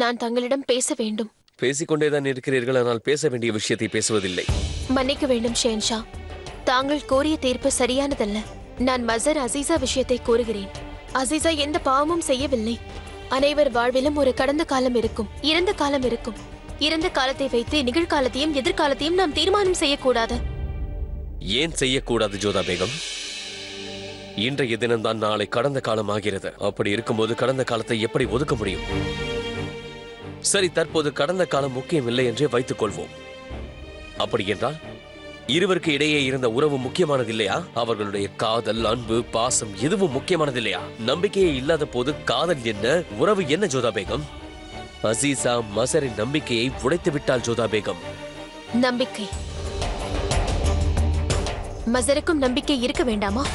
நான் தங்களிடம் பேச வேண்டும். பேசிக்கொண்டேதான் இருக்கிறீர்கள், ஆனால் பேச வேண்டிய விஷயத்தை பேசுவதில்லை. மன்னிக்க வேண்டும் ஷேன்ஷா, தாங்கள் கோரிய தீர்ப்பு சரியானதல்ல. நான் மசர் அசீசா விஷயத்தை கூறுகிறேன். அசீசா எந்த பாவமும் செய்யவில்லை. அனைவர் வாழ்விலும் ஒரு கடந்த காலம் இருக்கும், இறந்த காலம் இருக்கும். இறந்த காலத்தை வைத்து நிகழ்காலத்தையும் எதிர்காலத்தையும் நாம் தீர்மானம் செய்யக்கூடாது. ஏன் செய்யக்கூடாது ஜோதா பேகம்? இன்றைய தினம்தான் நாளை கடந்த காலம் ஆகிறது. அப்படி இருக்கும்போது கடந்த காலத்தை எப்படி ஒதுக்க முடியும்? சரி, தற்போது கடந்த காலம் முக்கியமில்லை என்றே வைத்துக் கொள்வோம். அப்படி என்றால் இருவருக்கு இடையே இருந்த உறவு முக்கியமானதில்லையா? அவர்களுடைய காதல், அன்பு, பாசம் எதுவும் முக்கியமானதில்லையா? நம்பிக்கையே இல்லாத போது காதல் என்ன, உறவு என்ன ஜோதா பேகம்? அசீசா மசரின் நம்பிக்கையை உடைத்து விட்டாள் ஜோதா பேகம். நம்பிக்கை? மசருக்கும் நம்பிக்கை இருக்க வேண்டாமா?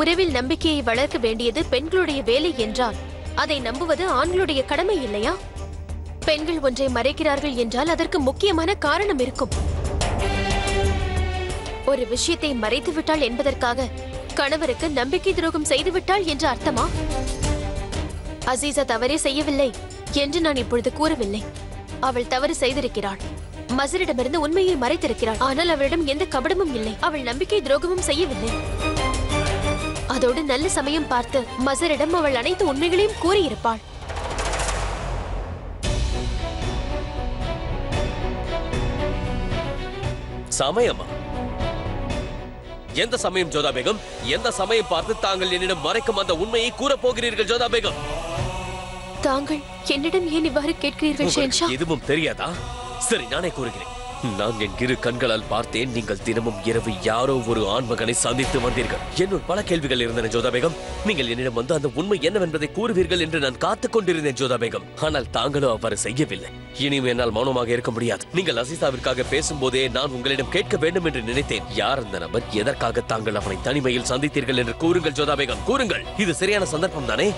உறவில் நம்பிக்கையை வளர்க்க வேண்டியது பெண்களுடைய வேலை என்றால் அதை நம்புவது ஆண்களுடைய கடமை இல்லையா? பெண்கள் ஒன்றை மறைக்கிறார்கள் என்றால் அதற்கு முக்கியமான காரணம் இருக்கும். ஒரு விஷயத்தை மறைத்து விட்டாள் என்பதற்காக கணவருக்கு நம்பிக்கை துரோகம் செய்து விட்டாள் என்று அர்த்தமா? அசீசா தவறே செய்யவில்லை என்று நான் இப்பொழுது கூறவில்லை. அவள் தவறு செய்திருக்கிறாள். மசரிடமிருந்து உண்மையை மறைத்திருக்கிறாள். ஆனால் அவளிடம் எந்த கபடமும் இல்லை. அவள் நம்பிக்கை துரோகமும் செய்யவில்லை. அதோடு நல்ல சமயம் பார்த்து மசரிடம் அவள் அனைத்து உண்மைகளையும் கூறியிருப்பாள். சமயமா? எந்த சமயம் ஜோதா பேகம்? எந்த சமயம் பார்த்து தாங்கள் என்னிடம் மறைக்கும் அந்த உண்மையை கூறப் போகிறீர்கள் ஜோதா பேகம்? தாங்கள் என்னிடம் ஏன் இவ்வாறு கேட்கிறீர்கள் ஷேன்ஷா? எதுவும் தெரியாதா? சரி, நானே கூறுகிறேன். நான் என் இரு கண்களால் பார்த்தேன். நீங்கள் தினமும் இரவு யாரோ ஒரு ஆண்மகனை சந்தித்து வந்தீர்கள். என்னுள் பல கேள்விகள் இருந்தன ஜோதா பேகம். நீங்கள் என்னிடம் வந்து அந்த உண்மை என்னவென்பதை கூறுவீர்கள் என்று நான் காத்துக் கொண்டிருந்தேன் ஜோதா பேகம். ஆனால் தாங்களோ அவ்வாறு செய்யவில்லை. இனியும் என்னால் மௌனமாக இருக்க முடியாது. நீங்கள் அசீசாவிற்காக பேசும்போதே நான் உங்களிடம் கேட்க வேண்டும் என்று நினைத்தேன். யார் அந்த நபர்? எதற்காக தாங்கள் அவனை தனிமையில் சந்தித்தீர்கள் என்று கூறுங்கள் ஜோதா பேகம், கூறுங்கள். இது சரியான சந்தர்ப்பம் தானே?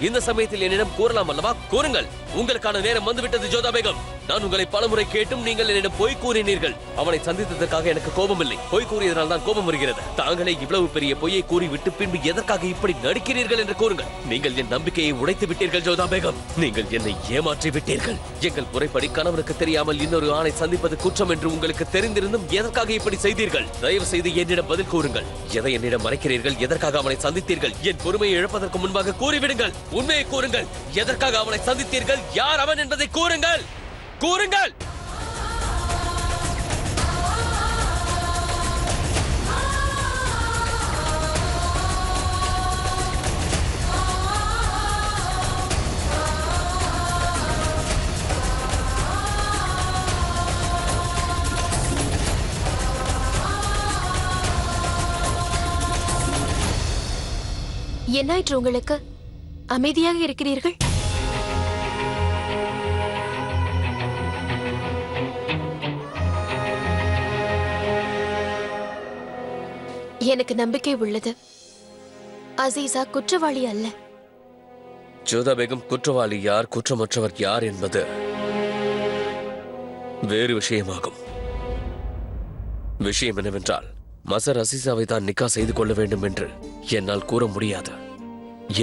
இந்த சமயத்தில் என்னிடம் கூறலாம் அல்லவா? கூறுங்கள். உங்களுக்கான நேரம் வந்துவிட்டது ஜோதா பேகம். நான் உங்களை பலமுறை கேட்டும் நீங்கள் என்னிடம் பொய் கூறினீர்கள். அவனை சந்தித்ததற்காக எனக்கு கோபம் இல்லை. பொய் கூறியதனால் தான் கோபம் வருகிறது. தாங்களே இவ்வளவு பெரிய பொய்யை கூறிவிட்டு பின்பு எதற்காக இப்படி நடிக்கிறீர்கள் என்று கூறுங்கள். நீங்கள் என் நம்பிக்கையை உடைத்து விட்டீர்கள் ஜோதா பேகம். நீங்கள் என்னை ஏமாற்றி விட்டீர்கள். எங்கள் முறைப்படி கணவனுக்கு தெரியாமல் இன்னொரு ஆணை சந்திப்பது குற்றம் என்று உங்களுக்கு தெரிந்திருந்தும் எதற்காக இப்படி செய்தீர்கள்? தயவு செய்து என்னிடம் பதில் கூறுங்கள். எதை என்னிடம் மறைக்கிறீர்கள்? எதற்காக அவனை சந்தித்தீர்கள்? என் பொறுமையை இழப்பதற்கு முன்பாக கூறிவிடுங்கள். உண்மையை கூறுங்கள். எதற்காக அவனை சந்தித்தீர்கள்? யார் அவன் என்பதை கூறுங்கள். கூறுங்கள். என்னாயிற்று உங்களுக்கு? அமைதியாக இருக்கிறீர்கள். எனக்கு நம்பிக்கை உள்ளது. அசீசா குற்றவாளி அல்ல. ஜோதா பேகம், குற்றவாளி யார், குற்றமற்றவர் யார் என்பது வேறு விஷயமாகும். விஷயம் என்னவென்றால் மசர் அசீசாவை தான் நிக்கா செய்து கொள்ள வேண்டும் என்று என்னால் கூற முடியாது.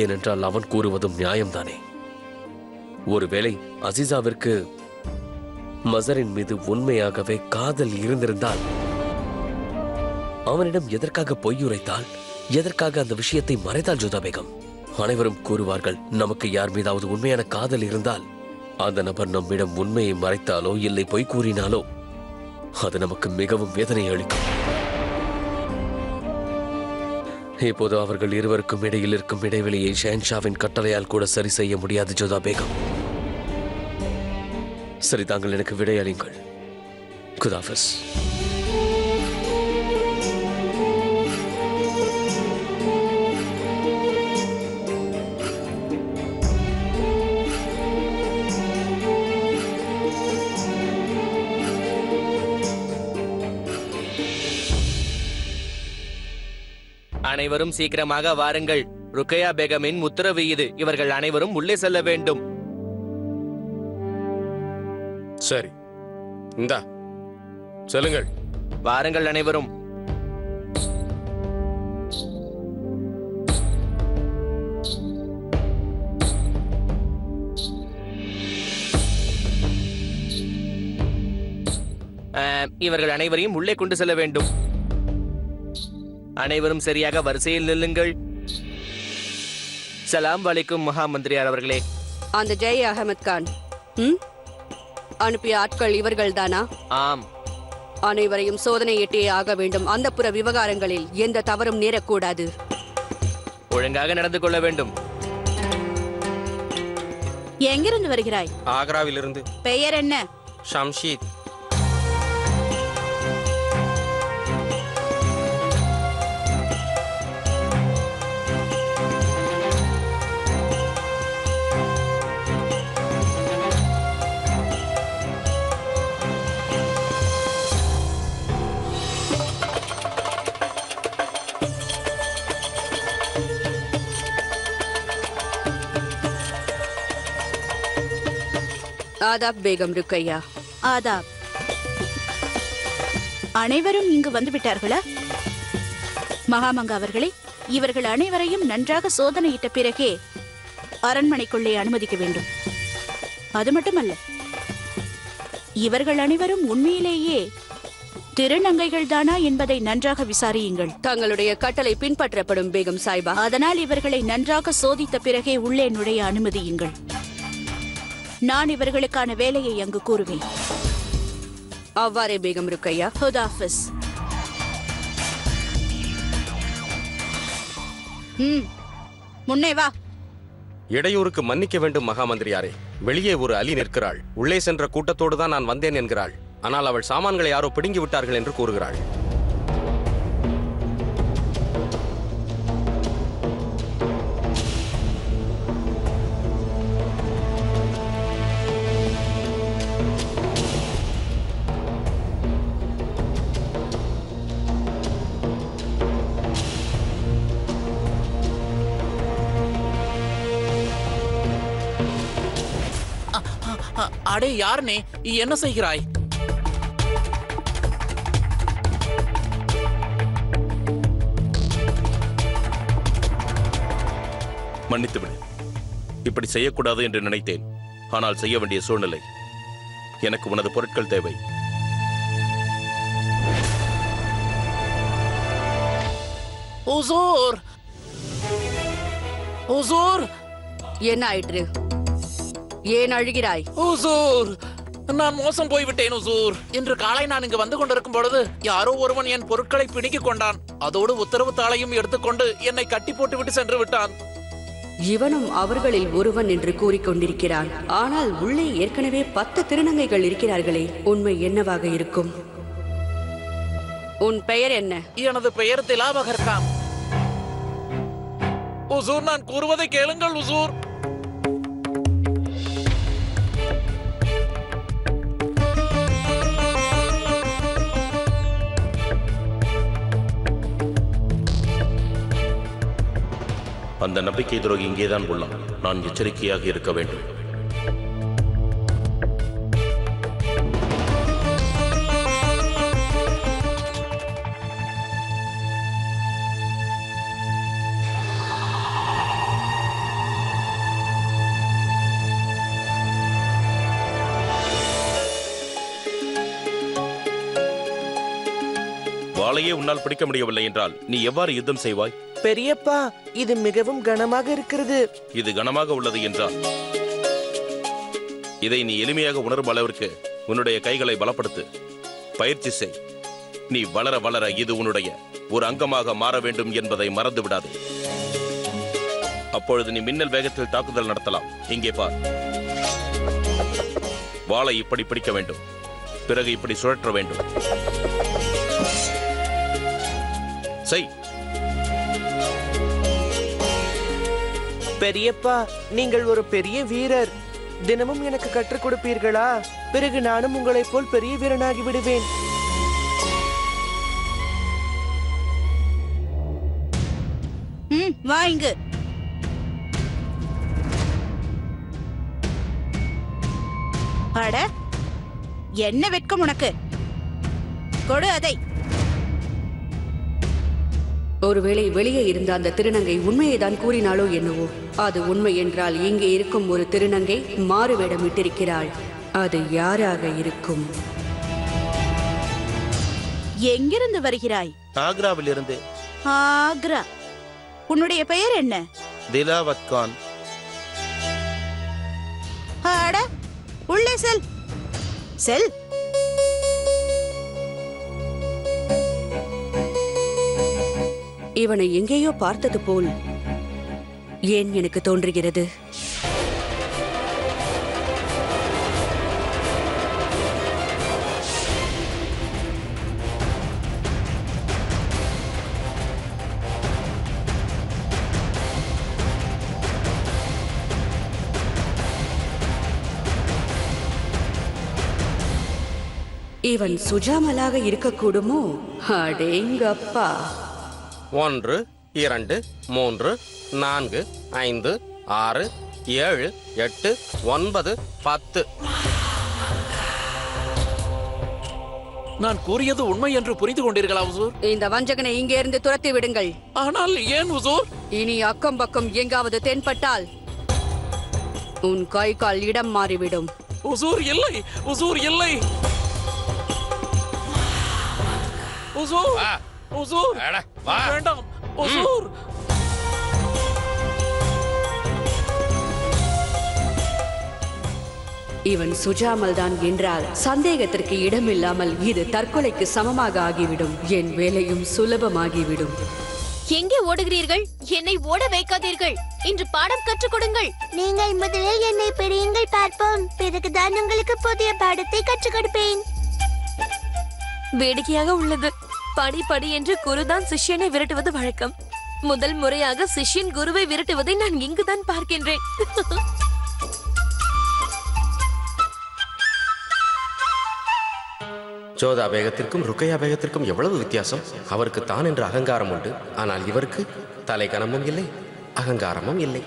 ஏனென்றால் அவன் கூறுவதும் நியாயம்தானே. ஒருவேளை அசீசாவிற்கு மசரின் மீது உண்மையாகவே காதல் இருந்திருந்தால் அவனிடம் எதற்காக பொய்யுரைத்தால், எதற்காக அந்த விஷயத்தை மறைத்தால் ஜோதா பேகம்? அனைவரும் கூறுவார்கள், நமக்கு யார் மீதாவது உண்மையான காதல் இருந்தால் அந்த நபர் நம்மிடம் உண்மையை மறைத்தாலோ இல்லை பொய் கூறினாலோ அது நமக்கு மிகவும் வேதனை அளிக்கும். இப்போது அவர்கள் இருவருக்கும் இடையில் இருக்கும் இடைவெளியை ஷேன்ஷாவின் கட்டளையால் கூட சரி செய்ய முடியாது ஜோதா பேகம். சரி, தாங்கள் எனக்கு விடை அளிங்கள். குதாஃபிஸ். அனைவரும் சீக்கிரமாக வாருங்கள். ருக்கையா பேகமின் உத்தரவு இது. இவர்கள் அனைவரும் உள்ளே செல்ல வேண்டும். சரி, இந்தா செல்லுங்கள். வாருங்கள் அனைவரும். இவர்கள் அனைவரையும் உள்ளே கொண்டு செல்ல வேண்டும். அனைவரும் சரியாக வரிசையில் நில்லுங்கள். சலாம் வலைக்கும் மகா மந்திரியார் அவர்களே. அந்த ஜெய் அகமது கான் அனுப்பிய ஆட்கள் இவர்கள் தானா? ஆம். அனைவரையும் சோதனையிட்டே ஆக வேண்டும். அந்தப்புற விவகாரங்களில் எந்த தவறும் நேரக்கூடாது. ஒழுங்காக நடந்து கொள்ள வேண்டும். எங்கிருந்து வருகிறாய்? ஆக்ராவிலிருந்து. பெயர் என்ன? ஷம்ஷீத். ஆதாப் பேகம் ருக்கையா. ஆதாப். அனைவரும் இங்கு வந்து விட்டார்களா? மகாமங்கா அவர்களே, இவர்கள் அனைவரையும் நன்றாக சோதனையிட்ட பிறகே அரண்மனைக்குள்ளே அனுமதிக்க வேண்டும். அது மட்டுமல்ல, இவர்கள் அனைவரும் உண்மையிலேயே திருநங்கைகள் தானா என்பதை நன்றாக விசாரியுங்கள். தங்களுடைய கட்டளை பின்பற்றப்படும் பேகம் சாய்பா. அதனால் இவர்களை நன்றாக சோதித்த பிறகே உள்ளே நுழைய அனுமதியுங்கள். நான் இவர்களுக்கான வேலையை அங்கு கூறுவேன். அவ்வாறே பேகம் ருக்கையா. ஹுதாஃபிஸ். முன்னே வா. இடையூறுக்கு மன்னிக்க வேண்டும் மகாமந்திரியாரே. வெளியே ஒரு அலி நிற்கிறாள். உள்ளே சென்ற கூட்டத்தோடு தான் நான் வந்தேன் என்கிறாள். ஆனால் அவள் சாமான்களை யாரோ பிடுங்கி விட்டார்கள் என்று கூறுகிறாள். அடே யாருனே, என்ன செய்கிறாய்? மன்னித்துவிடு. இப்படி செய்யக்கூடாது என்று நினைத்தேன். ஆனால் செய்ய வேண்டிய சூழ்நிலை. எனக்கு உனது பொருட்கள் தேவை. ஹுசூர், ஹுசூர். என்ன ஆயிற்று? ஏன் அழுகிறாய்? ஹுசூர், நான் மோசம் போய்விட்டேன் ஹுசூர். இன்று காலை நான் இங்கு வந்து கொண்டிருக்கும் பொழுது யாரோ ஒருவன் என் பொருட்களை பிடுங்கிக் கொண்டான். அதோடு உத்தரவு தாளையும் எடுத்துக்கொண்டு என்னை கட்டி போட்டு விட்டு சென்று விட்டான். இவனும் அவர்களில் ஒருவன் என்று கூறிக்கொண்டிருக்கிறான். ஆனால் உள்ளே ஏற்கனவே 10 திருநங்கைகள் இருக்கிறார்களே. உண்மை என்னவாக இருக்கும்? உன் பெயர் என்ன? எனது பெயர் திலாபகர் கான். ஹுசூர், நான் கூறுவதை கேளுங்கள் ஹுசூர். அந்த நம்பிக்கை துரோகி இங்கேதான் உள்ளான். நான் எச்சரிக்கையாக இருக்க வேண்டும். வாளையே உன்னால் பிடிக்க முடியவில்லை என்றால் நீ எவ்வாறு யுத்தம் செய்வாய்? பெரியப்பா, இது மிகவும் கனமாக இருக்கிறது. இது கனமாக உள்ளது என்றால் இதை நீ எளிமையாக உணரும் அளவிற்கு உன்னுடைய கைகளை பலப்படுத்து. பயிற்சி செய். நீ வளர வளர இது உன்னுடைய ஒரு அங்கமாக மாற வேண்டும் என்பதை மறந்து விடாது. அப்பொழுது நீ மின்னல் வேகத்தில் தாக்குதல் நடத்தலாம். இங்கே பார். வாளை இப்படி பிடிக்க வேண்டும். பிறகு இப்படி சுழற்ற வேண்டும். செய். பெரியப்பா, நீங்கள் ஒரு பெரிய வீரர். தினமும் எனக்கு கற்றுக் கொடுப்பீர்களா? பிறகு நானும் உங்களைப் போல் பெரிய வீரனாகி விடுவேன். வா இங்கு. அட, என்ன வெட்கம் உனக்கு? கொடு அதை. ஒருவேளை வெளியே இருந்த அந்த திருநங்கை உண்மையை தான் கூறினாளோ என்னவோ. அது உண்மை என்றால் இங்கே இருக்கும் ஒரு திருநங்கை மாறுவேடம் விட்டிருக்கிறாள். அது யாராக இருக்கும்? எங்கிருந்து வருகிறாய்? ஆக்ராவிலிருந்து. ஆக்ரா. உன்னுடைய பெயர் என்ன? திலாவத் கான். அட, உள்ளே செல். செல். இவனை எங்கேயோ பார்த்தது போல் ஏன் எனக்கு தோன்றுகிறது? இவன் சுஜாமலாக இருக்கக்கூடுமோ? அடேங்கப்பா. 1 2 3 4 5 6 7 8 9 10. நான் கூறியது உண்மை என்று புரிந்து கொண்டீர்களா உசூர்? இந்த வஞ்சகனை இங்கே இருந்து துரத்தி விடுங்கள். ஆனால் ஏன் உசூர்? இனி அக்கம் பக்கம் எங்காவது தென்பட்டால் உன் கை கால் இடம் மாறிவிடும். உசூர் இல்லை, உசூர் இல்லை. உசூர், உசூர், வேண்டாம் உசூர். இவன் சுஜாமல் தான் என்றால் சந்தேகத்திற்கு இடமில்லாமல் இது தற்கொலைக்கு சமமாக ஆகிவிடும். என் வேலையும் சுலபமாகிவிடும். எங்கே ஓடுகிறீர்கள்? என்னை ஓட வைக்காதீர்கள். இன்று பாடம் கற்றுக் கொடுங்கள். நீங்கள் முதலில் என்னை பிடியுங்கள் பார்ப்போம். பிறகுதான் உங்களுக்கு புதிய பாடத்தை கற்றுக் கொடுப்பேன். வேடிக்கையாக உள்ளது. படி படி என்று குருதான் சிஷ்யனை விரட்டுவது வழக்கம். முதல் முறையாக சிஷ்யன் குருவை விரட்டுவதை நான் இங்குதான் பார்க்கின்றேன். ஜோதா பேகத்திற்கும் ருக்கையா பேகத்திற்கும் எவ்வளவு வித்தியாசம்! அவருக்கு தான் என்ற அகங்காரம் உண்டு, ஆனால் இவருக்கு தலைகணமும் இல்லை, அகங்காரமும் இல்லை.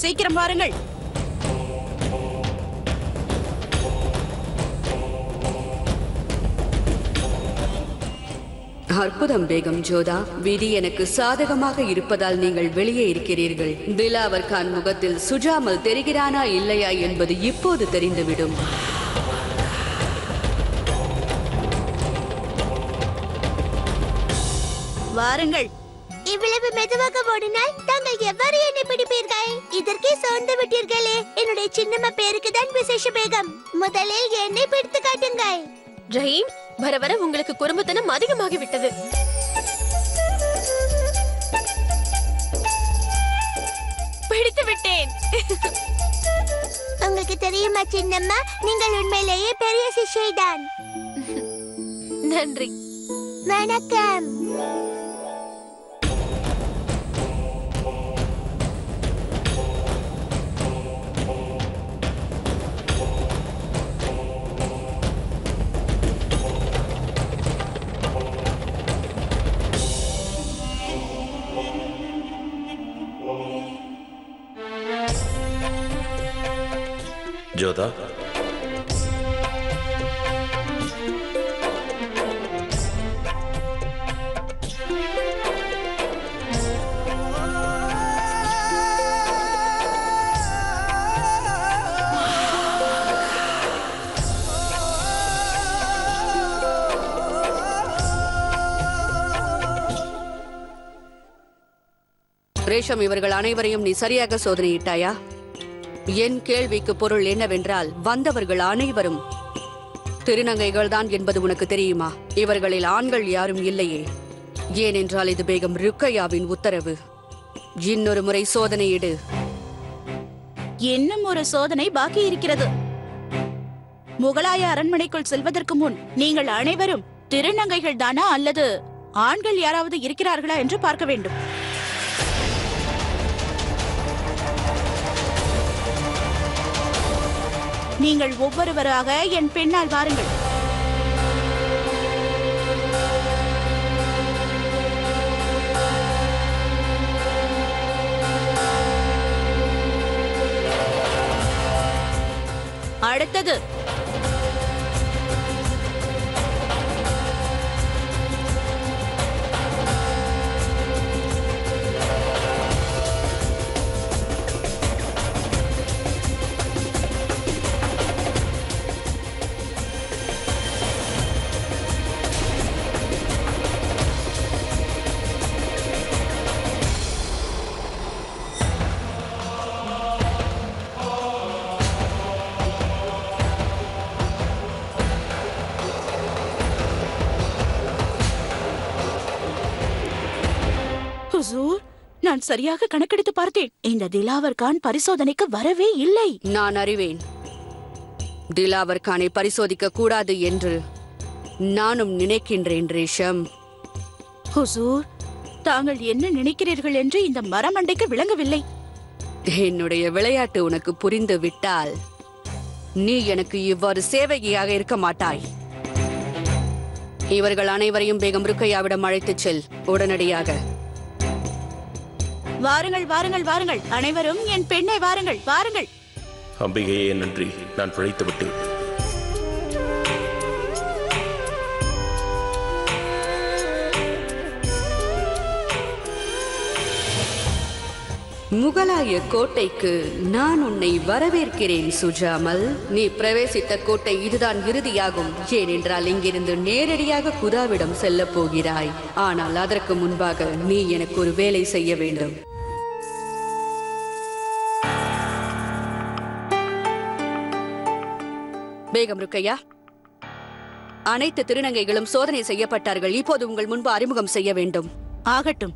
சீக்கிரம் பாருங்கள். அற்புதம் பேகம் ஜோதா. விதி எனக்கு சாதகமாக இருப்பதால் நீங்கள் வெளியே இருக்கிறீர்கள். திலாவர் கான் முகத்தில் சுஜாமல் தெரிகிறானா இல்லையா என்பது இப்போது தெரிந்துவிடும். வாருங்கள். இவ்வளவு மெதுவாக ஓடினால் தாங்கள் எவ்வாறு என்னை பிடிப்பீர்கள்? இதற்கே சோர்ந்து விட்டீர்களே. என்னுடைய சின்னம்மா பேருக்கு தான் விசேஷ பேகம். முதலில் என்னை பிடித்து காட்டுங்கள். ரஹீம், வர வர உங்களுக்கு குறும்புத்தனம் அதிகமாகிவிட்டது. பிடித்து விட்டேன். உங்களுக்கு தெரியுமா சின்னம்மா, நீங்கள் உண்மையிலேயே பெரிய சிஷ்யை தான். நன்றி. வணக்கம். ஜோதா, ரேஷம், இவர்கள் அனைவரையும் நீ சரியாக சோதனையிட்டாயா? என் கேள்விக்கு பொருள் என்னவென்றால், வந்தவர்கள் அனைவரும் திருநங்கைகள் தான் என்பது உனக்கு தெரியுமா? இவர்களில் ஆண்கள் யாரும் இல்லையே. ஏனென்றால் இது பேகம் ருக்கையாவின் உத்தரவு. இன்னொரு முறை சோதனையிடு. இன்னும் ஒரு சோதனை பாக்கி இருக்கிறது. முகலாய அரண்மனைக்குள் செல்வதற்கு முன் நீங்கள் அனைவரும் திருநங்கைகள் தானா அல்லது ஆண்கள் யாராவது இருக்கிறார்களா என்று பார்க்க வேண்டும். நீங்கள் ஒவ்வொருவராக என் பின்னால் வாருங்கள். அடுத்தது ஹுசூர், நான் சரியாக கணக்கெடுத்து பார்த்தேன். இந்த திலாவர் கான் பரிசோதனைக்கு வரவே இல்லை. நான் அறிவேன். திலாவர் கானை பரிசோதிக்க கூடாது என்று நானும் நினைக்கின்றேன் ரேஷம். ஹுசூர், தாங்கள் என்ன நினைக்கிறீர்கள் என்று இந்த மரமண்டைக்கு விளங்கவில்லை. என்னுடைய விளையாட்டு உனக்கு புரிந்து விட்டால் நீ எனக்கு இவ்வாறு சேவகியாக இருக்க மாட்டாய். இவர்கள் அனைவரையும் பேகம் ருக்கையாவிடம் அழைத்துச் செல், உடனடியாக. வாருங்கள் வாருங்கள் வாருங்கள், அனைவரும் என் பெண்ணை வாருங்கள் வாருங்கள். அம்பிகையே நன்றி, நான் பிழைத்து விட்டேன். முகலாய கோட்டைக்கு நான் உன்னை வரவேற்கிறேன் சுஜாமல். நீ பிரவேசித்த கோட்டை இதுதான் இறுதியாகும். ஏனென்றால் இங்கிருந்து நேரடியாக குதாவிடம் செல்ல போகிறாய். ஆனால் அதற்கு முன்பாக நீ எனக்கு ஒரு வேலை செய்ய வேண்டும். பேகம் ருக்கையா, அனைத்து திருநங்கைகளும் சோதனை செய்யப்பட்டார்கள். இப்போது உங்கள் முன்பு அறிமுகம் செய்ய வேண்டும். ஆகட்டும்.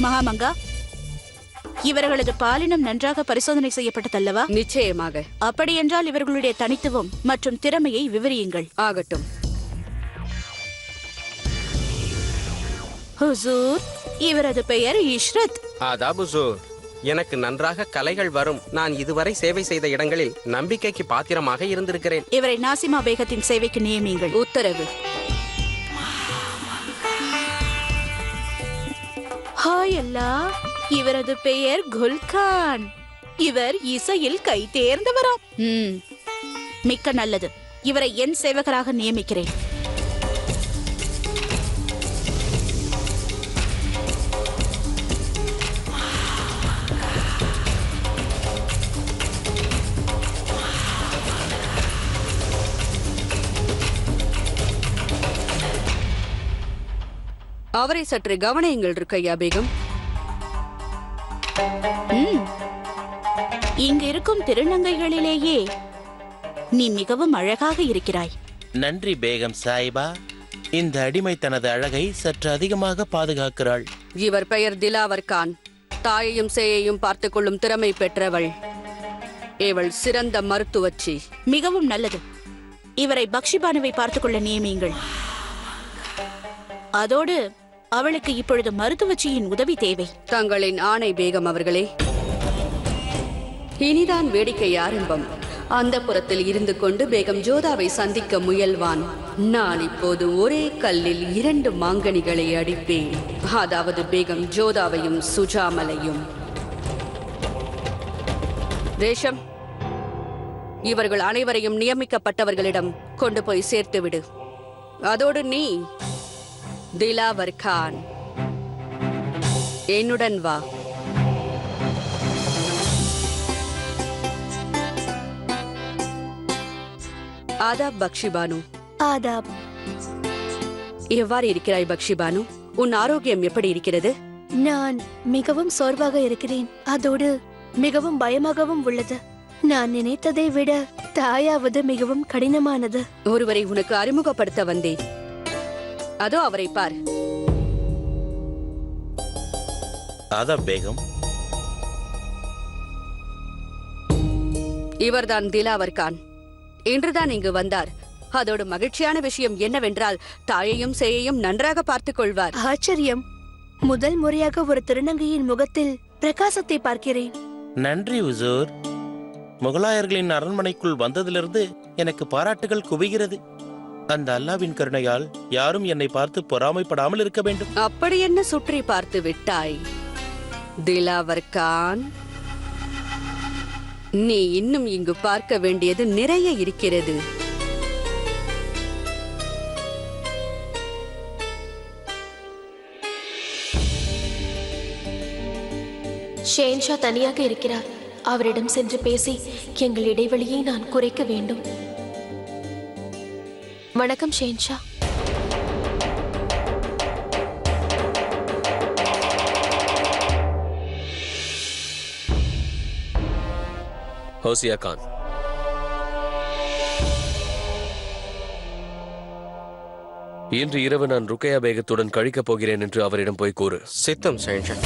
மகாமங்கா, இவர்களது பாலினம் நன்றாக பரிசோதனை செய்யப்பட்டதல்லவா? நிச்சயமாக. அப்படியென்றால் இவர்களுடைய தனித்துவம் மற்றும் திறமையை விவரியுங்கள். ஆகட்டும். ஹுசூர், இவரது பெயர் இஷ்ரத். அதாபுசூர், எனக்கு நன்றாக கலைகள் வரும். நான் இதுவரை சேவை செய்த இடங்களில் நம்பிக்கைக்கு பாத்திரமாக இருந்திருக்கிறேன். இவரை நாசிமா பேகத்தின் சேவைக்கு நியமியுங்கள். உத்தரவு. ஹாய் அல்லா, இவரது பெயர் குல்கான். இவர் இசையில் கை தேர்ந்தவராம். மிக்க நல்லது. இவரை என் சேவகராக நியமிக்கிறேன். அவரை சற்று கவனியுங்கள் ருக்கையா பேகம். இங்கு இருக்கும் திருநங்கைகளிலேயே நீ மிகவும் அழகாக இருக்கிறாய். நன்றி பேகம் சாயிபா. இந்த அடிமை தனது அழகை சற்று அதிகமாக பாதுகாக்கிறாள். இவர் பெயர் திலாவர் கான். தாயையும் சேயையும் பார்த்துக் கொள்ளும் திறமை பெற்றவள். இவள் சிறந்த மருத்துவச்சி. மிகவும் நல்லது. இவரை பக்ஷிபானுவை பார்த்துக் கொள்ள நியமியுங்கள். அதோடு அவளுக்கு இப்பொழுது மருத்துவச்சியின் உதவி தேவை. தங்களின் ஆணை பேகம் அவர்களே. இனிதான் வேடிக்கை ஆரம்பம். அந்த புறத்தில் இருந்து கொண்டு பேகம் ஜோதாவை சந்திக்க முயல்வான். நான் இப்போது ஒரே கல்லில் 2 மாங்கனிகளை அடிப்பேன். அதாவது பேகம் ஜோதாவையும் சுஜாமலையும். ரேஷம், இவர்கள் அனைவரையும் நியமிக்கப்பட்டவர்களிடம் கொண்டு போய் சேர்த்துவிடு. அதோடு நீ திலாவர் கான், என்னுடன் வா. ஆதாப் பக்ஷிபானு. ஆதாப். எவ்வாறு இருக்கிறாய் பக்ஷிபானு? உன் ஆரோக்கியம் எப்படி இருக்கிறது? நான் மிகவும் சோர்வாக இருக்கிறேன். அதோடு மிகவும் பயமாகவும் உள்ளது. நான் நினைத்ததை விட தாயாவது மிகவும் கடினமானது. ஒருவரை உனக்கு அறிமுகப்படுத்த வந்தேன். அதோ அவரை பார். அதா பேகம். இவர்தான் திலாவர் கான். இன்றுதான் இங்கு வந்தார். அதோடு மகிழ்ச்சியான விஷயம் என்னவென்றால் தாயையும் சேயையும் நன்றாக பார்த்துக் கொள்வார். ஆச்சரியம். முதல் முறையாக ஒரு திருநங்கையின் முகத்தில் பிரகாசத்தை பார்க்கிறேன். நன்றி ஹுசூர். முகலாயர்களின் அரண்மனைக்குள் வந்ததிலிருந்து எனக்கு பாராட்டுகள் குவிகிறது. அந்த அல்லாவின் கருணையால் யாரும் என்னை பார்த்து பொறாமைப்படாமல் இருக்க வேண்டும். அப்படி என்ன சுற்றி பார்த்து விட்டாய் திலாவர் கான்? நீ இன்னும் இங்கு பார்க்க வேண்டியது நிறைய இருக்கிறது. ஷேன்ஷா தனியாக இருக்கிறார். அவரிடம் சென்று பேசி எங்கள் இடைவெளியை நான் குறைக்க வேண்டும். வணக்கம் ஷேன்ஷா. ஹோசியா கான், இன்று இரவு நான் ருக்கையா பேகத்துடன் கழிக்கப் போகிறேன் என்று அவரிடம் போய் கூறு. சித்தம் ஷெஹன்ஷா.